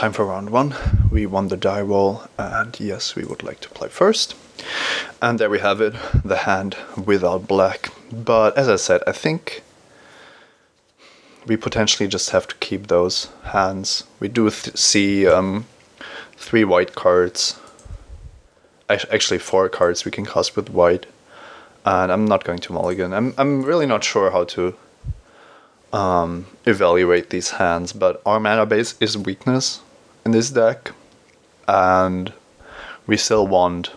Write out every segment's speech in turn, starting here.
time for round one. We won the die roll, and yes, we would like to play first. And there we have it, the hand without black. But as I said, I think we potentially just have to keep those hands. We do see 3 white cards. Actually 4 cards we can cast with white. And I'm not going to mulligan. I'm really not sure how to evaluate these hands, but our mana base is weakness in this deck, and we still want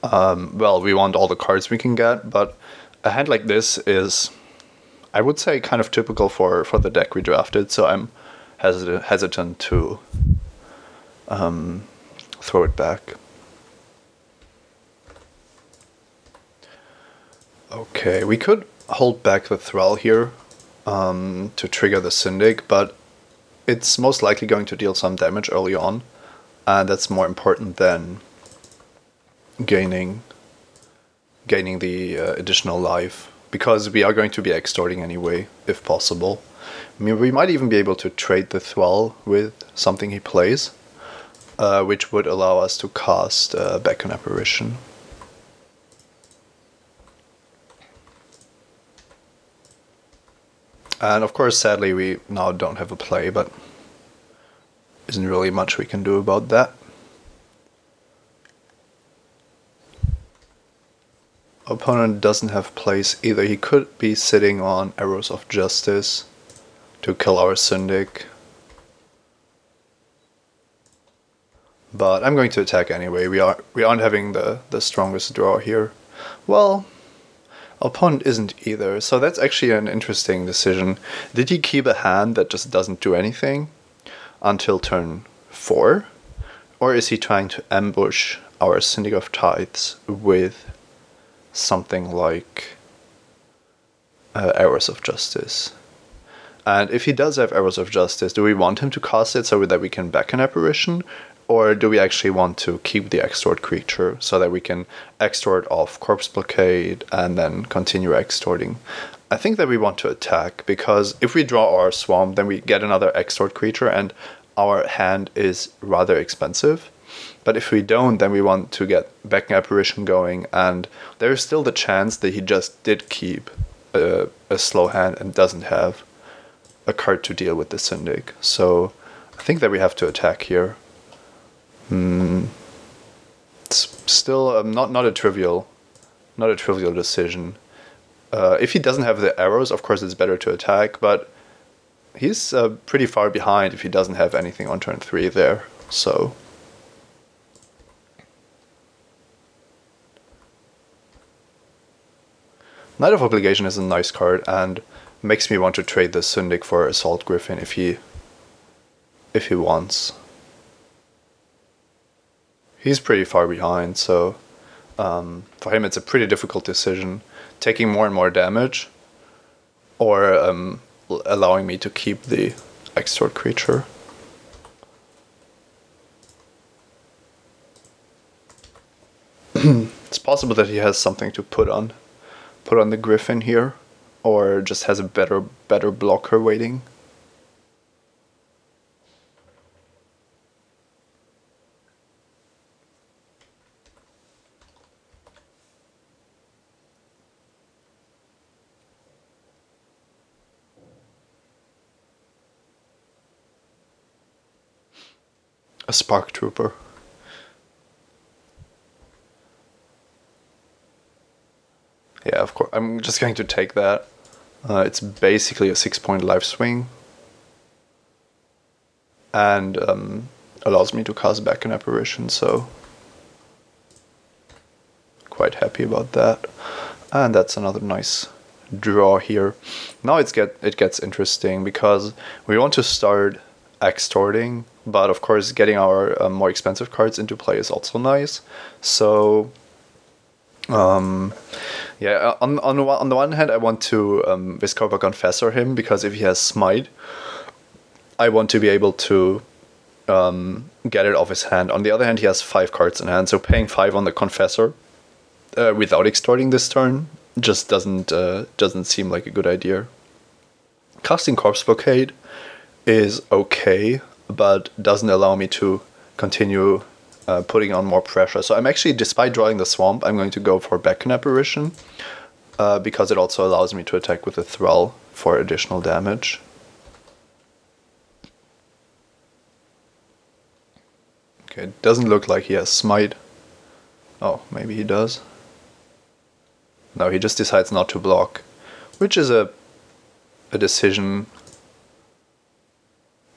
we want all the cards we can get, but a hand like this is, I would say, kind of typical for the deck we drafted, so I'm hesitant to throw it back. Okay, we could hold back the Thrall here to trigger the Syndic, but it's most likely going to deal some damage early on, and that's more important than gaining the additional life, because we are going to be extorting anyway, if possible. I mean, we might even be able to trade the Thrall with something he plays, which would allow us to cast back an Apparition. And of course, sadly, we now don't have a play, but isn't really much we can do about that. Opponent doesn't have plays either. He could be sitting on Arrows of Justice to kill our Syndic. But I'm going to attack anyway. We aren't having the strongest draw here. Well, opponent isn't either, so that's actually an interesting decision. Did he keep a hand that just doesn't do anything until turn 4? Or is he trying to ambush our Syndic of Tithes with something like Arrows of Justice? And if he does have Arrows of Justice, do we want him to cast it so that we can back an Apparition? Or do we actually want to keep the extort creature so that we can extort off Corpse Blockade and then continue extorting? I think that we want to attack, because if we draw our Swamp, then we get another extort creature and our hand is rather expensive. But if we don't, then we want to get back an Apparition going, and there is still the chance that he just did keep a slow hand and doesn't have a card to deal with the Syndic. So I think that we have to attack here. It's still not a trivial decision. If he doesn't have the arrows, of course it's better to attack, but he's pretty far behind if he doesn't have anything on turn 3 there. So Knight of Obligation is a nice card and makes me want to trade the Syndic for Assault Griffin if he wants. He's pretty far behind, so for him it's a pretty difficult decision, taking more and more damage, or allowing me to keep the extort creature. It's possible that he has something to put on the Griffin here, or just has a better blocker waiting. A Spark Trooper. Yeah, of course. I'm just going to take that. It's basically a 6-point life swing. And allows me to cast back an Apparition, so quite happy about that. And that's another nice draw here. Now it gets interesting, because we want to start extorting, but of course getting our more expensive cards into play is also nice. So yeah, on the one hand I want to Viscopa Confessor him, because if he has Smite, I want to be able to get it off his hand. On the other hand, he has 5 cards in hand, so paying 5 on the Confessor without extorting this turn just doesn't seem like a good idea. Casting Corpse Blockade is okay, but doesn't allow me to continue putting on more pressure. So I'm actually, despite drawing the Swamp, I'm going to go for Beacon Apparition, because it also allows me to attack with the Thrall for additional damage. Okay, it doesn't look like he has Smite. Oh, maybe he does. No, he just decides not to block, which is a decision,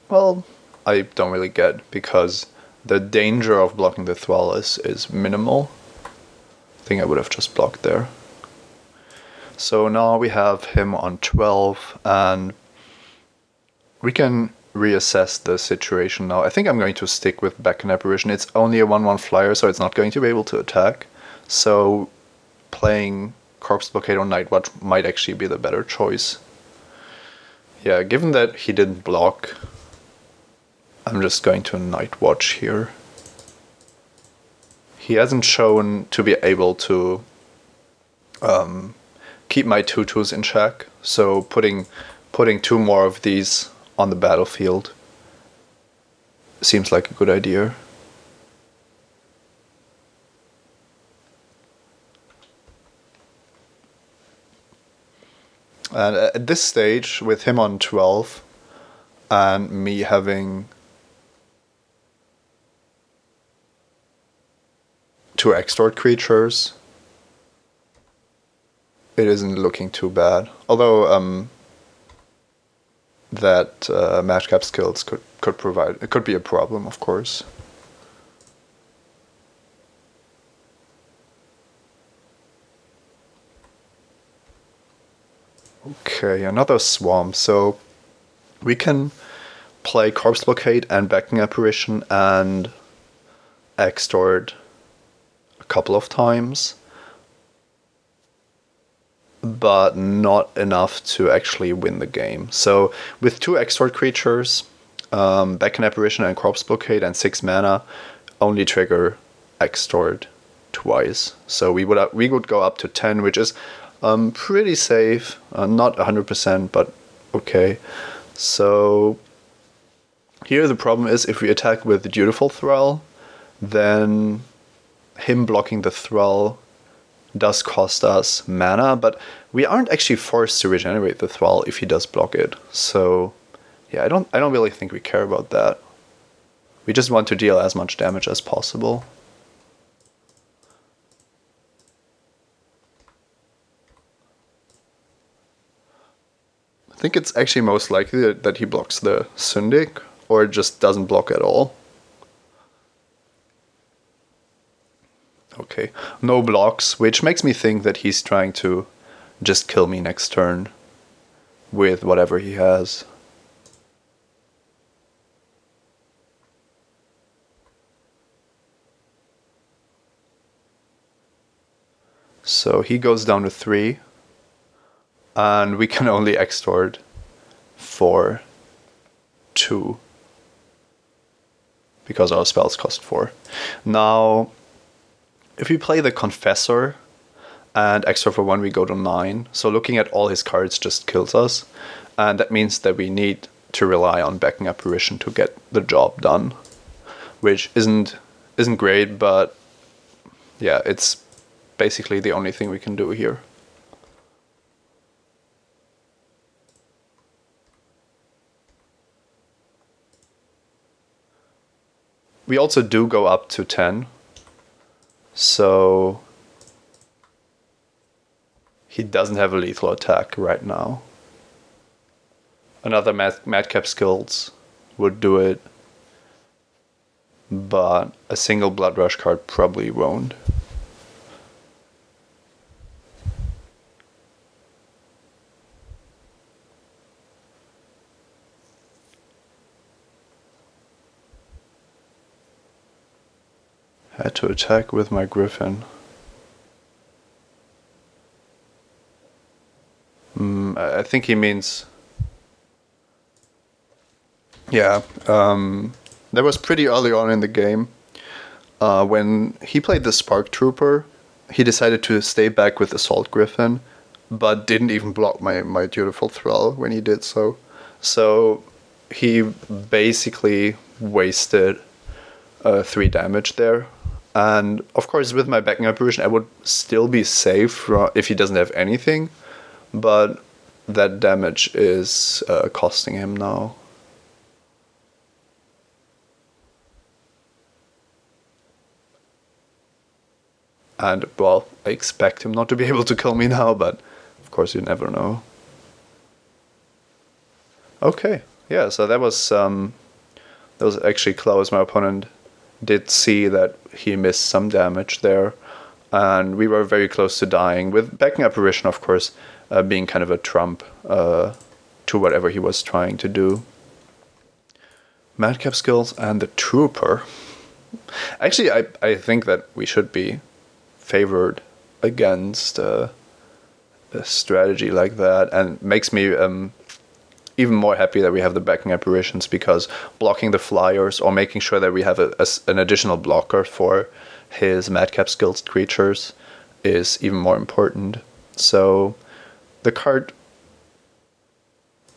well, I don't really get, because the danger of blocking the Thrall is minimal. I think I would have just blocked there. So now we have him on 12, and we can reassess the situation now. I think I'm going to stick with Beacon Apparition. It's only a 1/1 flyer, so it's not going to be able to attack. So playing Corpse Blockade or Night Watch might actually be the better choice. Yeah, given that he didn't block, I'm just going to Night Watch here. He hasn't shown to be able to keep my 2/2s in check, so putting 2 more of these on the battlefield seems like a good idea. And at this stage, with him on 12 and me having 2 extort creatures, it isn't looking too bad. Although that Madcap skills could provide, it could be a problem, of course. Okay, another Swamp. So we can play Corpse Blockade and Beacon Apparition and extort a couple of times, but not enough to actually win the game. So with 2 extort creatures, Beacon Apparition and Corpse Blockade and 6 mana only trigger extort twice. So we would go up to 10, which is pretty safe. Not 100%, but okay. So here the problem is, if we attack with the Dutiful Thrall, then him blocking the Thrall does cost us mana, but we aren't actually forced to regenerate the Thrall if he does block it. So yeah, I don't really think we care about that. We just want to deal as much damage as possible. I think it's actually most likely that he blocks the Syndic, or just doesn't block at all. Okay, no blocks, which makes me think that he's trying to just kill me next turn with whatever he has. So he goes down to 3, and we can only extort for 2 because our spells cost 4. Now, if we play the Confessor and extort for 1, we go to 9. So looking at all his cards just kills us, and that means that we need to rely on Beacon Apparition to get the job done, which isn't great, but yeah, it's basically the only thing we can do here. We also do go up to 10, so he doesn't have a lethal attack right now. Another Madcap skills would do it, but a single Blood Rush card probably won't. Had to attack with my Griffin. I think he means... Yeah, that was pretty early on in the game. When he played the Spark Trooper, he decided to stay back with Assault Griffin, but didn't even block my Dutiful Thrall when he did so. So he basically wasted 3 damage there. And of course, with my backing apparition, I would still be safe if he doesn't have anything, but that damage is costing him now. And, well, I expect him not to be able to kill me now, but of course you never know. Okay, yeah, so that was actually close. My opponent did see that he missed some damage there, and we were very close to dying, with backing apparition, of course, being kind of a trump to whatever he was trying to do. Madcap skills and the trooper. Actually, I think that we should be favored against a strategy like that, and makes me even more happy that we have the backing apparitions, because blocking the flyers or making sure that we have an additional blocker for his madcap skills creatures is even more important. So the card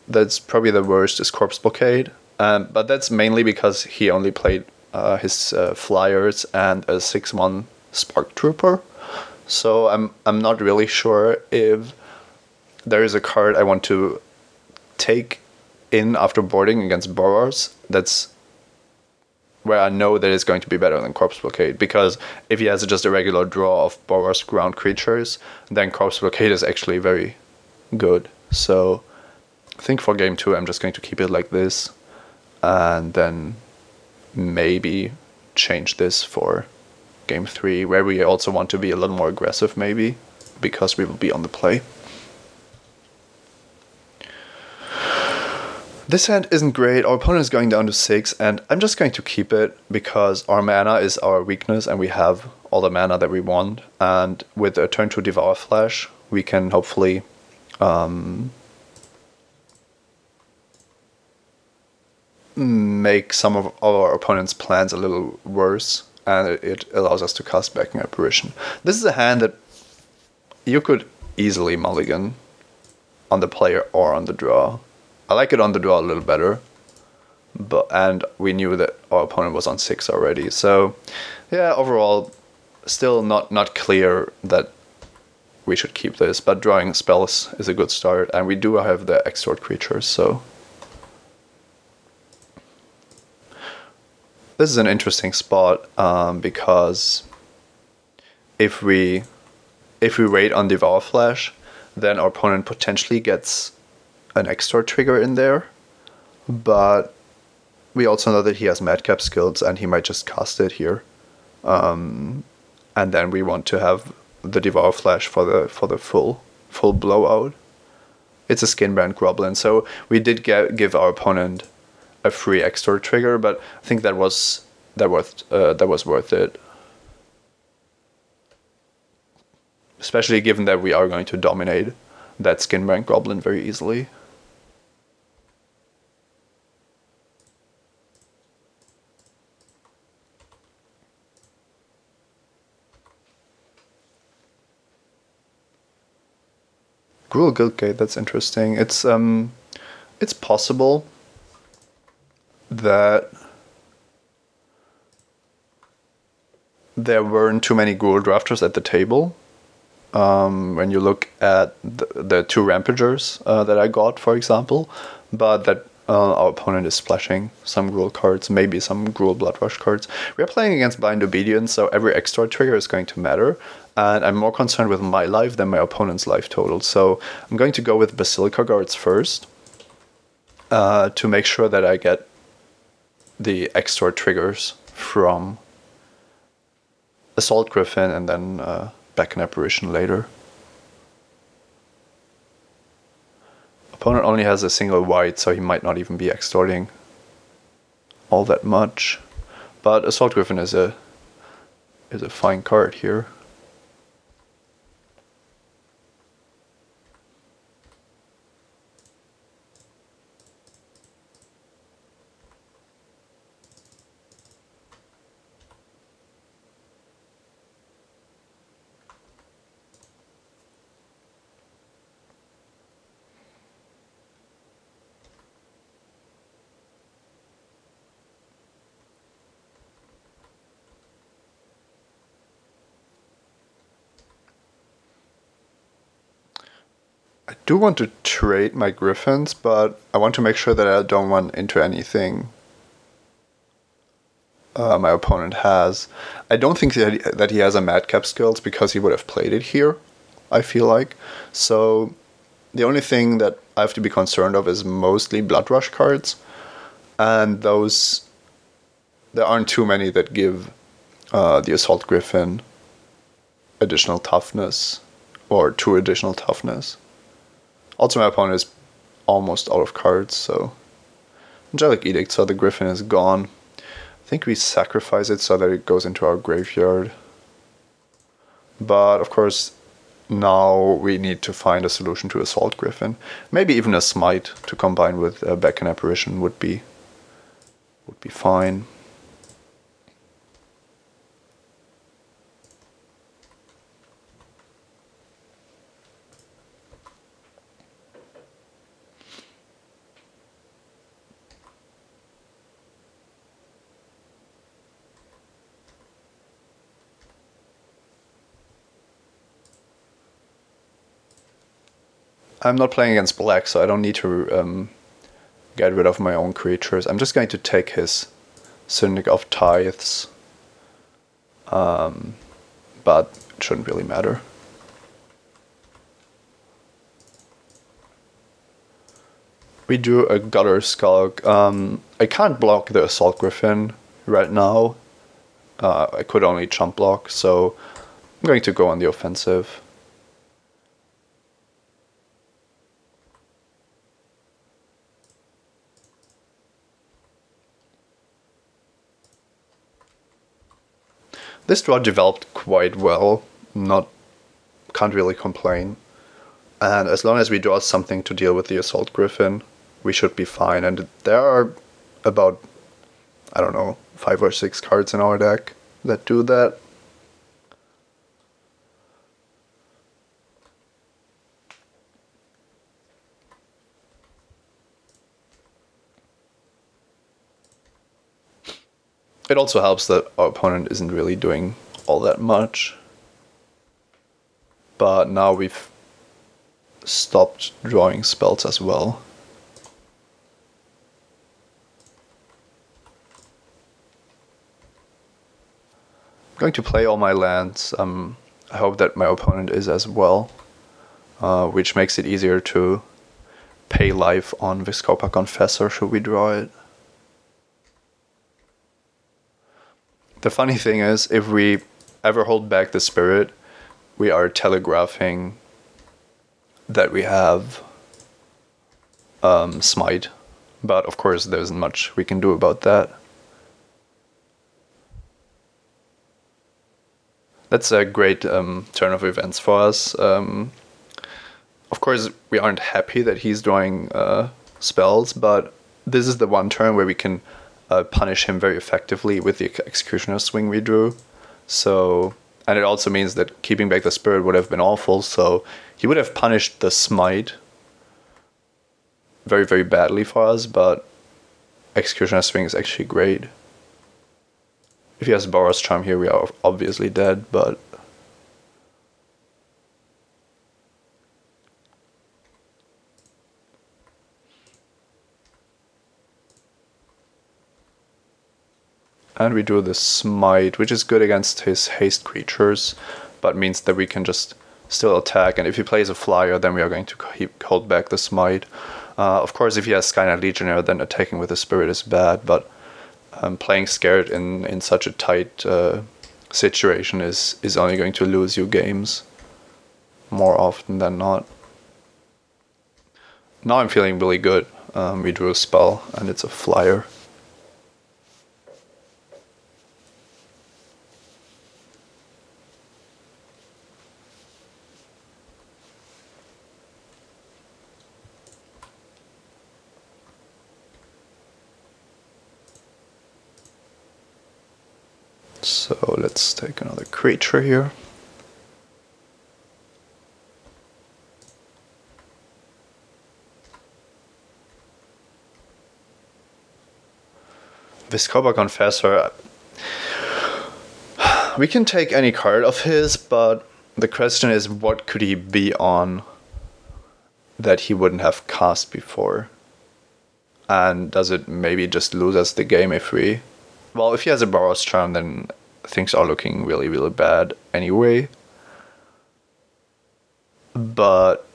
that's probably the worst is Corpse Blockade, but that's mainly because he only played his flyers and a 6/1 Spark Trooper. So I'm not really sure if there is a card I want to take in after boarding against Boros that's where I know that it's going to be better than Corpse Blockade, because if he has just a regular draw of Boros ground creatures, then Corpse Blockade is actually very good. So I think for game 2 I'm just going to keep it like this, and then maybe change this for game 3, where we also want to be a little more aggressive, maybe, because we will be on the play. This hand isn't great. Our opponent is going down to 6, and I'm just going to keep it because our mana is our weakness and we have all the mana that we want. And with a turn 2 Devour Flash, we can hopefully make some of our opponent's plans a little worse, and it allows us to cast Backing Apparition. This is a hand that you could easily mulligan on the player or on the draw. I like it on the draw a little better, and we knew that our opponent was on 6 already. So yeah, overall, still not clear that we should keep this, but drawing spells is a good start, and we do have the extort creatures, so this is an interesting spot, because if we wait on Devour Flash, then our opponent potentially gets an extort trigger in there, but we also know that he has madcap skills and he might just cast it here, and then we want to have the Devour Flash for the full blowout. It's a Skinbrand Goblin, so we did give our opponent a free extort trigger, but I think that was worth it, especially given that we are going to dominate that Skinbrand Goblin very easily. Gruul Guildgate, that's interesting. It's possible that there weren't too many Gruul drafters at the table. When you look at the 2 Rampagers that I got, for example, but that our opponent is splashing some Gruul cards, maybe some Gruul Bloodrush cards. We're playing against Blind Obedience, so every extort trigger is going to matter, and I'm more concerned with my life than my opponent's life total. So I'm going to go with Basilica Guards first, to make sure that I get the extort triggers from Assault Griffin and then back an apparition later. Opponent only has a single white, so he might not even be extorting all that much. But Assault Griffin is a fine card here. do want to trade my griffins, but I want to make sure that I don't run into anything my opponent has. I don't think that he has a madcap skills because he would have played it here, I feel like. So the only thing that I have to be concerned of is mostly Blood Rush cards. And those, there aren't too many that give the Assault Griffin additional toughness or 2 additional toughness. Also, my opponent is almost out of cards, so Angelic Edict, so the Griffin is gone. I think we sacrifice it so that it goes into our graveyard. But of course, now we need to find a solution to Assault Griffin. Maybe even a Smite to combine with Beckon Apparition would be fine. I'm not playing against black, so I don't need to get rid of my own creatures. I'm just going to take his Syndic of Tithes, but it shouldn't really matter. We do a Gutter Skulk. I can't block the Assault Griffin right now. I could only chump block, so I'm going to go on the offensive. This draw developed quite well, can't really complain. And as long as we draw something to deal with the Assault Griffin, we should be fine. And there are about, I don't know, 5 or 6 cards in our deck that do that. It also helps that our opponent isn't really doing all that much. But now we've stopped drawing spells as well. I'm going to play all my lands. I hope that my opponent is as well, which makes it easier to pay life on Viscopa Confessor should we draw it. The funny thing is, if we ever hold back the spirit, we are telegraphing that we have Smite. But of course, there isn't much we can do about that. That's a great turn of events for us. Of course, we aren't happy that he's drawing spells, but this is the one turn where we can punish him very effectively with the Executioner swing we drew. So, and it also means that keeping back the spirit would have been awful, so he would have punished the Smite very, very badly for us, but Executioner swing is actually great. If he has Boros Charm here, we are obviously dead, but and we do the Smite, which is good against his haste creatures, but means that we can just still attack. And if he plays a flyer, then we are going to hold back the Smite. Of course, if he has Skynet Legionnaire, then attacking with the Spirit is bad, but playing scared in such a tight situation is only going to lose you games more often than not. Now I'm feeling really good. We drew a spell, and it's a flyer. So let's take another creature here. Viscopa Confessor. We can take any card of his, but the question is, what could he be on? that he wouldn't have cast before? And does it maybe just lose us the game if we... Well, if he has a Boros Charm, then things are looking really, really bad anyway. But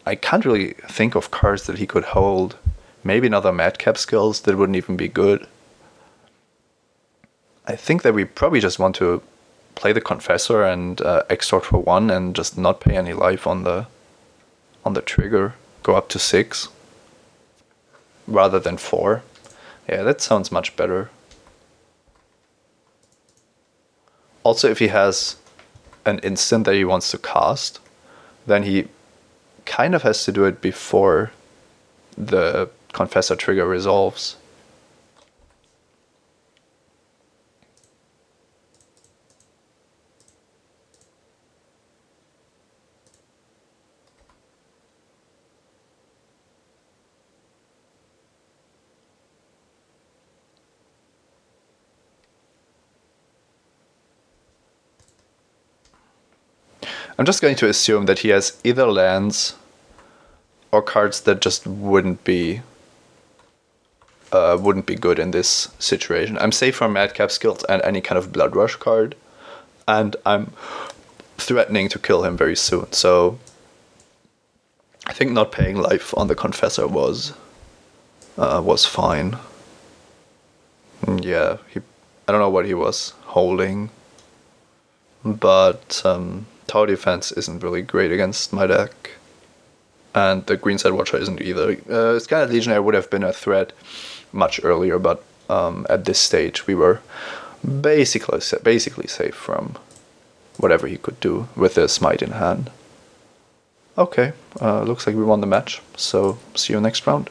I can't really think of cards that he could hold. Maybe another Madcap Skills that wouldn't even be good. I think that we probably just want to play the Confessor and extort for 1 and just not pay any life on the trigger. Go up to 6 rather than 4. Yeah, that sounds much better. Also, if he has an instant that he wants to cast, then he kind of has to do it before the Confessor trigger resolves. I'm just going to assume that he has either lands or cards that just wouldn't be good in this situation. I'm safe from Madcap Skills and any kind of Blood Rush card, and I'm threatening to kill him very soon. So I think not paying life on the Confessor was fine. Yeah, I don't know what he was holding, but tower defense isn't really great against my deck. And the Greenside Watcher isn't either. Scarlet Legionnaire would have been a threat much earlier, but at this stage we were basically safe from whatever he could do with the Smite in hand. Okay, looks like we won the match, so see you next round.